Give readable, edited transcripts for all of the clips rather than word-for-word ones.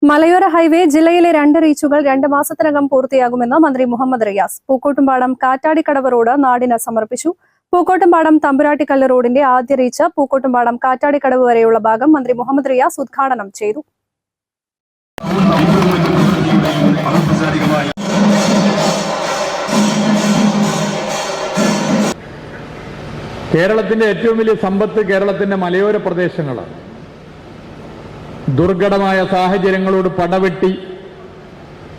മലയോര ഹൈവേ ജില്ലയിലെ 2 റീച്ചുകൾ 2 മാസത്തിനകം പൂർത്തിയാകുമെന്ന് മന്ത്രി മുഹമ്മദ് റിയാസ്. പൂക്കോട്ടുംപാടം കാറ്റാടിക്കടവ് റോഡ് നാടിന് സമർപ്പിച്ചു. പൂക്കോട്ടുംപാടം തമ്പുരാട്ടിക്കല്ല് റോഡിന്റെ ആദ്യ റീച്ച് പൂക്കോട്ടുംപാടം കാറ്റാടിക്കടവ് വരെയുള്ള ഭാഗം മന്ത്രി മുഹമ്മദ് റിയാസ് ഉദ്ഘാടനം ചെയ്തു. കേരളത്തിന്റെ ഏറ്റവും വലിയ സമ്പത്ത് കേരളത്തിന്റെ മലയോര പ്രദേശങ്ങളാണ്. ദുർഘടമായ സാഹചര്യങ്ങളോട് പടവെട്ടി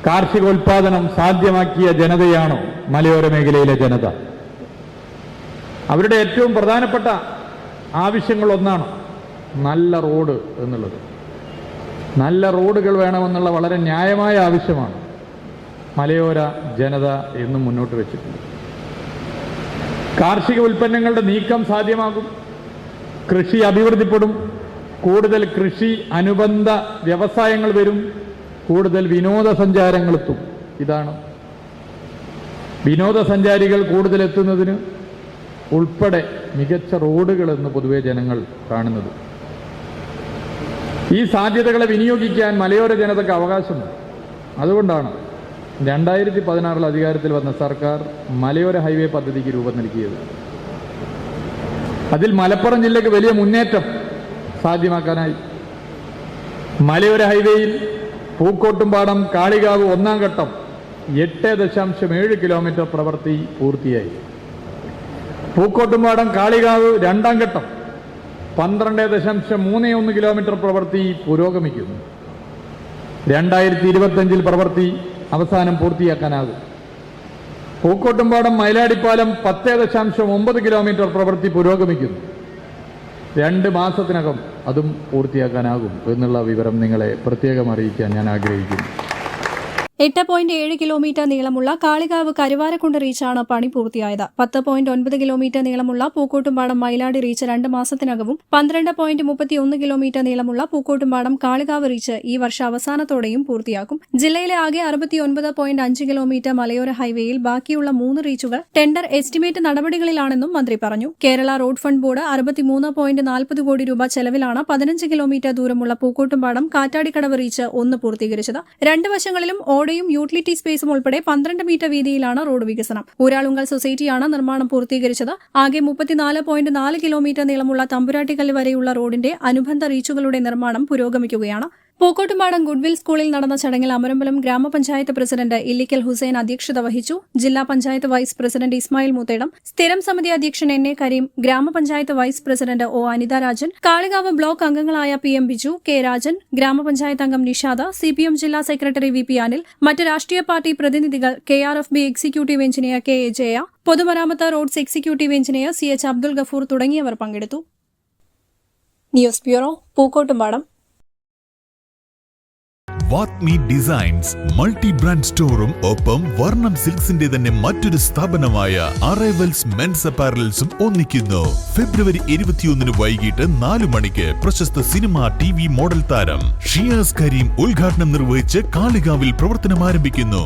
കാർഷികോൽപാദനം സാധ്യമാക്കിയ ജനതയാണോ മലയോര മേഖലയിലെ ജനത? അവരുടെ ഏറ്റവും പ്രധാനപ്പെട്ട ആവശ്യങ്ങളൊന്നാണ് നല്ല റോഡ് എന്നുള്ളത്. നല്ല റോഡുകൾ വേണമെന്നുള്ള വളരെ ന്യായമായ ആവശ്യമാണ് മലയോര ജനത എന്നും മുന്നോട്ട് വെച്ചിട്ടുണ്ട്. കാർഷിക ഉൽപ്പന്നങ്ങളുടെ നീക്കം സാധ്യമാകും, കൃഷി അഭിവൃദ്ധിപ്പെടും, കൂടുതൽ കൃഷി അനുബന്ധ വ്യവസായങ്ങൾ വരും, കൂടുതൽ വിനോദസഞ്ചാരങ്ങളെത്തും. ഇതാണ് വിനോദസഞ്ചാരികൾ കൂടുതൽ എത്തുന്നതിന് ഉൾപ്പെടെ മികച്ച റോഡുകളെന്ന് പൊതുവെ ജനങ്ങൾ കാണുന്നത്. ഈ സാധ്യതകളെ വിനിയോഗിക്കാൻ മലയോര ജനതയ്ക്ക് അവകാശമുണ്ട്. അതുകൊണ്ടാണ് 2016 അധികാരത്തിൽ വന്ന സർക്കാർ മലയോര ഹൈവേ പദ്ധതിക്ക് രൂപം നൽകിയത്. അതിൽ മലപ്പുറം ജില്ലയ്ക്ക് വലിയ മുന്നേറ്റം സാധ്യമാക്കാനായി മലയോര ഹൈവേയിൽ പൂക്കോട്ടുംപാടം കാളികാവ് 1-ാം ഘട്ടം 8.7 കിലോമീറ്റർ പ്രവൃത്തി പൂർത്തിയായി. പൂക്കോട്ടുംപാടം കാളികാവ് 2-ാം ഘട്ടം 12.31 കിലോമീറ്റർ പ്രവൃത്തി പുരോഗമിക്കുന്നു. 2025 പ്രവൃത്തി അവസാനം പൂർത്തിയാക്കാനാകും. പൂക്കോട്ടുംപാടം മൈലാടിപ്പാലം 10.9 കിലോമീറ്റർ പ്രവൃത്തി പുരോഗമിക്കുന്നു. 2 മാസത്തിനകം അതും പൂർത്തിയാക്കാനാകും എന്നുള്ള വിവരം നിങ്ങളെ പ്രത്യേകം അറിയിക്കാൻ ഞാൻ ആഗ്രഹിക്കുന്നു. 8.7 കിലോമീറ്റർ നീളമുള്ള കാളികാവ് കരുവാരക്കുണ്ട് റീച്ചാണ് പണി പൂർത്തിയായത്. 10.9 കിലോമീറ്റർ നീളമുള്ള പൂക്കോട്ടുംപാടം മൈലാടി റീച്ച് 2 മാസത്തിനകവും 12.31 കിലോമീറ്റർ നീളമുള്ള പൂക്കോട്ടുംപാടം കാളികാവ് റീച്ച് ഈ വർഷ അവസാനത്തോടെയും പൂർത്തിയാക്കും. ജില്ലയിലെ ആകെ 69.5 കിലോമീറ്റർ മലയോര ഹൈവേയിൽ ബാക്കിയുള്ള 3 റീച്ചുകൾ ടെൻഡർ എസ്റ്റിമേറ്റ് നടപടികളിലാണെന്നും മന്ത്രി പറഞ്ഞു. കേരള റോഡ് ഫണ്ട് ബോർഡ് 63.40 കോടി രൂപ ചെലവിലാണ് 15 കിലോമീറ്റർ ദൂരമുള്ള പൂക്കോട്ടുംപാടം കാറ്റാടിക്കടവ് റീച്ച് 1 പൂർത്തീകരിച്ചത്. 2 വശങ്ങളിലും ഓടയും യൂട്ടിലിറ്റി സ്പേസും ഉൾപ്പെടെ 12 മീറ്റർ വീതിയിലാണ് റോഡ് വികസനം. ഊരാളുങ്കൽ സൊസൈറ്റിയാണ് നിർമ്മാണം പൂർത്തീകരിച്ചത്. ആകെ 34.4 കിലോമീറ്റർ നീളമുള്ള തമ്പുരാട്ടിക്കല്ല് വരെയുള്ള റോഡിന്റെ അനുബന്ധ റീച്ചുകളുടെ നിർമ്മാണം പുരോഗമിക്കുകയാണ്. പൂക്കോട്ടുംപാടം ഗുഡ്വിൽ സ്കൂളിൽ നടന്ന ചടങ്ങിൽ അമരമ്പലം ഗ്രാമപഞ്ചായത്ത് പ്രസിഡന്റ് ഇല്ലിക്കൽ ഹുസൈൻ അധ്യക്ഷത വഹിച്ചു. ജില്ലാ പഞ്ചായത്ത് വൈസ് പ്രസിഡന്റ് ഇസ്മായിൽ മൂത്തേടം, സ്ഥിരം സമിതി അധ്യക്ഷൻ എൻ എ കരീം, ഗ്രാമപഞ്ചായത്ത് vice president O Anitha Rajan, Kalikavu block അംഗങ്ങളായ PM ബിജു, കെ രാജൻ, ഗ്രാമപഞ്ചായത്ത് അംഗം നിഷാദ, CPM ജില്ലാ സെക്രട്ടറി VP അനിൽ, മറ്റ് രാഷ്ട്രീയ പാർട്ടി പ്രതിനിധികൾ, KRFB executive engineer KA Jaya, പൊതുമരാമത്ത് roads executive engineer CH Abdul Gafoor തുടങ്ങിയവർ പങ്കെടുത്തു. News bureau, Pookkottumpadam. Vathmi designs multi brand സ്റ്റോറും ഒപ്പം വർണ്ണം സിൽക്സിന്റെ തന്നെ മറ്റൊരു സ്ഥാപനമായ അറൈവൽസ് മെൻസ് അപ്പാരൽസും ഒന്നിക്കുന്നു. ഫെബ്രുവരി 21 വൈകിട്ട് 4 മണിക്ക് പ്രശസ്ത സിനിമ TV മോഡൽ താരം ഷിയാസ് കരീം ഉദ്ഘാടനം നിർവഹിച്ച് കാളികാവിൽ പ്രവർത്തനം ആരംഭിക്കുന്നു.